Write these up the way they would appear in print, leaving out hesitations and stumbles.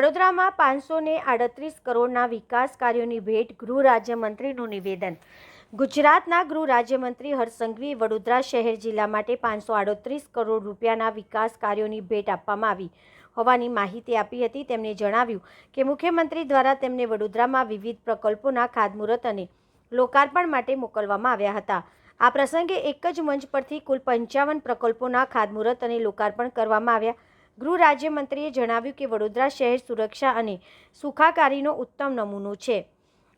વડોદરામાં 538 કરોડના વિકાસ કાર્યોની ભેટ ગૃહ રાજ્યમંત્રીનું નિવેદન। ગુજરાતના ગૃહ રાજ્યમંત્રી હર્ષ સંઘવીએ વડોદરા શહેર જિલ્લા માટે 538 કરોડ રૂપિયાના વિકાસ કાર્યોની ભેટ આપવામાં આવી હોવાની માહિતી આપી હતી। તેમણે જણાવ્યું કે મુખ્યમંત્રી દ્વારા તેમને વડોદરામાં વિવિધ પ્રકલ્પોના ખાતમુહૂર્ત અને લોકાર્પણ માટે મોકલવામાં આવ્યા હતા। આ પ્રસંગે એક જ મંચ પરથી કુલ 55 પ્રકલ્પોના ખાતમુહૂર્ત અને લોકાર્પણ કરવામાં આવ્યા। ગૃહ રાજ્યમંત્રીએ જણાવ્યું કે વડોદરા શહેર સુરક્ષા અને સુખાકારીનો ઉત્તમ નમૂનો છે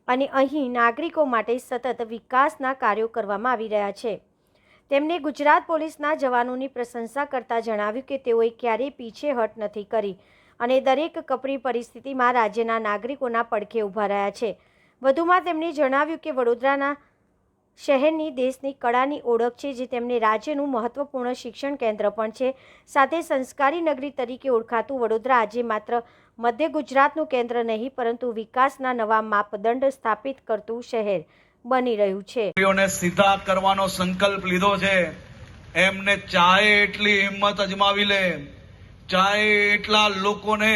અને અહીં નાગરિકો માટે સતત વિકાસના કાર્યો કરવામાં આવી રહ્યા છે। તેમણે ગુજરાત પોલીસના જવાનોની પ્રશંસા કરતા જણાવ્યું કે તેઓએ ક્યારેય પીછેહટ નથી કરી અને દરેક કપરી પરિસ્થિતિમાં રાજ્યના નાગરિકોના પડખે ઊભા રહ્યા છે। વધુમાં તેમણે જણાવ્યું કે વડોદરાના શહેરની દેશની કળાની ઓળખ છે, જે તેમને રાજ્યનું મહત્વપૂર્ણ શિક્ષણ કેન્દ્ર પણ છે। સાથે સંસ્કારી નગરી તરીકે ઓળખાતું વડોદરા આજે માત્ર મધ્ય ગુજરાતનું કેન્દ્ર નહીં, પરંતુ વિકાસના નવા માપદંડ સ્થાપિત કરતું શહેર બની રહ્યું છે। સીધા કરવાનો સંકલ્પ લીધો છે, એમને ચાહે એટલી હિંમત અજમાવી લે, ચાહે એટલા લોકોને,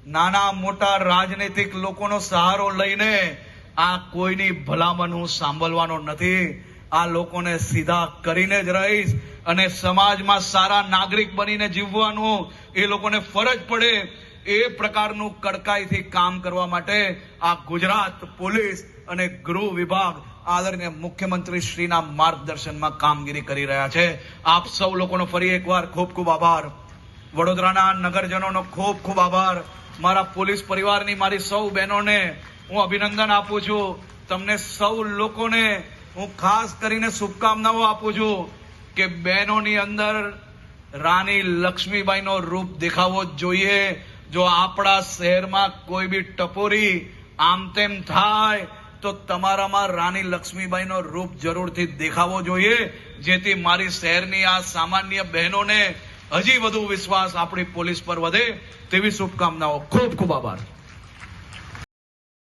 નાના મોટા રાજનૈતિક લોકોનો સહારો લઈને આ કોઈની ભલામણ હું સાંભળવાનો નથી। આ લોકોને સીધા કરીને જ રહીશ અને સમાજમાં સારા નાગરિક બનીને જીવવાનું એ લોકોને ફરજ પડે એ પ્રકારનું કડકાઈથી કામ કરવા માટે આ ગુજરાત પોલીસ અને ગૃહ વિભાગ આદરણીય મુખ્યમંત્રી શ્રીના માર્ગદર્શનમાં કામગીરી કરી રહ્યા છે। આપ સૌ લોકોનો ફરી એકવાર ખૂબ ખૂબ આભાર। વડોદરાના નગરજનોનો ખૂબ ખૂબ આભાર। મારા પોલીસ પરિવારની મારી સૌ બહેનોને હું અભિનંદન આપું છું। તમને સૌ લોકોને હું ખાસ કરીને શુભકામનાઓ આપું છું કે બહેનોની અંદર રાણી લક્ષ્મીબાઈનો રૂપ દેખાવો જ જોઈએ। જો આપણા શહેરમાં કોઈ બી ટપોરી આમ તેમ થાય તો તમારામાં રાણી લક્ષ્મીબાઈનો રૂપ જરૂરથી દેખાવો જોઈએ, જેથી મારી શહેરની આ સામાન્ય બહેનોને હજી વધુ વિશ્વાસ આપણી પોલીસ પર વધે તેવી શુભકામનાઓ। ખૂબ ખૂબ આભાર।